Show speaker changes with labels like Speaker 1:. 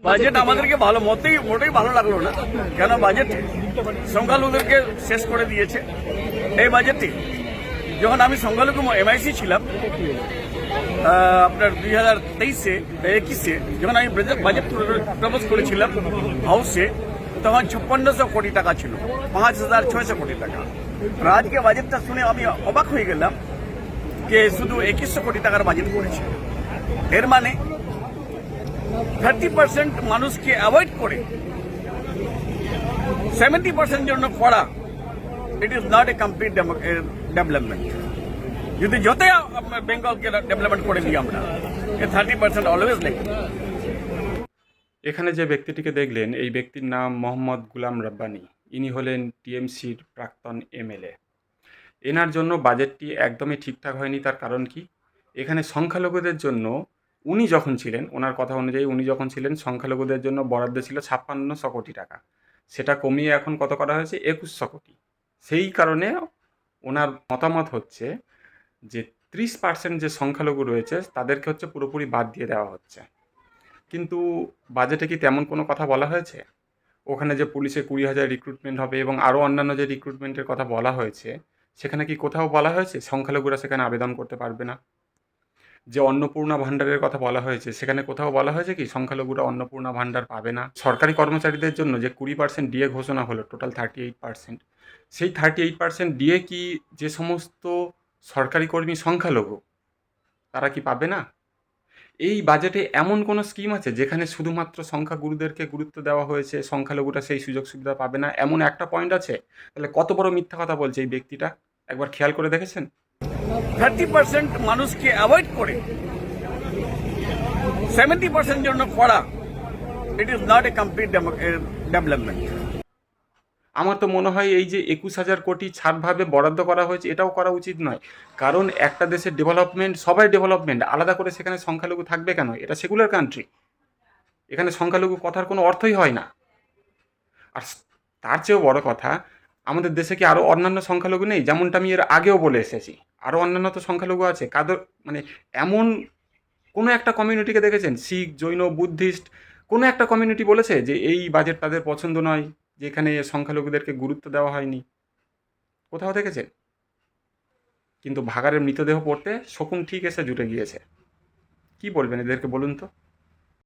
Speaker 1: Budget আমাদেরকে ভালো মোটেই ভালো লাগলো না, কেন বাজেট সংখ্যালঘুদেরকে শেষ করে দিয়েছে। এই বাজেটে যখন আমি সংখ্যালঘু MIC ছিলাম আপনার 2023-21 যখন আমি বাজেট প্রপোজ করেছিলাম হাউসে, তখন 5600 কোটি টাকা ছিল, 5600 কোটি টাকা। আর আজকে বাজেটটা শুনে আমি অবাক হয়ে গেলাম যে শুধু 2100 কোটি টাকার বাজেট করেছে। এর মানে 30% মানুষকে অ্যাভয়েড করে 70% জন্য করা, it is not a complete development. যদি যতই বেঙ্গলকে ডেভেলপমেন্ট করে দিই আমরা, 30% অলওয়েজ লেগে।
Speaker 2: এখানে যে ব্যক্তিটিকে দেখলেন, এই ব্যক্তির নাম মোহাম্মদ গুলাম রব্বানী। ইনি হলেন TMCর প্রাক্তন MLA। এনার জন্য বাজেটটি একদমই ঠিকঠাক হয়নি। তার কারণ কি? এখানে সংখ্যালঘুদের জন্য উনি যখন ছিলেন, ওনার কথা অনুযায়ী উনি যখন ছিলেন, সংখ্যালঘুদের জন্য বরাদ্দ ছিল 5600 কোটি টাকা। সেটা কমিয়ে এখন কত করা হয়েছে? 2100 কোটি। সেই কারণে ওনার মতামত হচ্ছে যে 30% যে সংখ্যালঘু রয়েছে তাদেরকে হচ্ছে পুরোপুরি বাদ দিয়ে দেওয়া হচ্ছে। কিন্তু বাজেটে কি তেমন কোনো কথা বলা হয়েছে? ওখানে যে পুলিশে 20,000 রিক্রুটমেন্ট হবে এবং আরও অন্যান্য যে রিক্রুটমেন্টের কথা বলা হয়েছে, সেখানে কি কোথাও বলা হয়েছে সংখ্যালঘুরা সেখানে আবেদন করতে পারবে না? যে অন্নপূর্ণা ভাণ্ডারের কথা বলা হয়েছে, সেখানে কোথাও বলা হয়েছে কি সংখ্যালঘুরা অন্নপূর্ণা ভাণ্ডার পাবে না? সরকারি কর্মচারীদের জন্য যে 20% ডিএ ঘোষণা হলো, টোটাল 38%, সেই 38% ডিএ কি যে সমস্ত সরকারি কর্মী সংখ্যালঘু তারা কি পাবে না? এই বাজেটে এমন কোনো স্কিম আছে যেখানে শুধুমাত্র সংখ্যাগুরুদেরকে গুরুত্ব দেওয়া হয়েছে, সংখ্যালঘুরা সেই সুযোগ সুবিধা পাবে না, এমন একটা পয়েন্ট আছে? তাহলে কত বড় মিথ্যা কথা বলছে এই ব্যক্তিটা, একবার খেয়াল করে দেখেছেন?
Speaker 1: 30% মানুষকে অ্যাভয়েড করে 70% জন্য করা, it is not a complete development.
Speaker 2: আমার তো মনে হয় এই যে 21,000 কোটি ছাড়ভাবে বরাদ্দ করা হয়েছে, এটাও করা উচিত নয়। কারণ একটা দেশের ডেভেলপমেন্ট, সবাই ডেভেলপমেন্ট, আলাদা করে সেখানে সংখ্যালঘু থাকবে কেন? এটা সেকুলার কান্ট্রি, এখানে সংখ্যালঘু কথার কোনো অর্থই হয় না। আর তার চেয়েও বড় কথা, আমাদের দেশে কি আরও অন্যান্য সংখ্যালঘু নেই? যেমনটা আমি এর আগেও বলে এসেছি, আরও অন্যান্য তো সংখ্যালঘু আছে। কাদের মানে এমন কোনো একটা কমিউনিটিকে দেখেছেন, শিখ, জৈন, বুদ্ধিস্ট, কোনো একটা কমিউনিটি বলেছে যে এই বাজেট তাদের পছন্দ নয়, যেখানে সংখ্যালঘুদেরকে গুরুত্ব দেওয়া হয়নি? কোথাও দেখেছেন? কিন্তু ভাগাড়ের মৃতদেহ পড়তে শকুন ঠিক এসে জুটে গিয়েছে। কি বলবেন এদেরকে বলুন তো?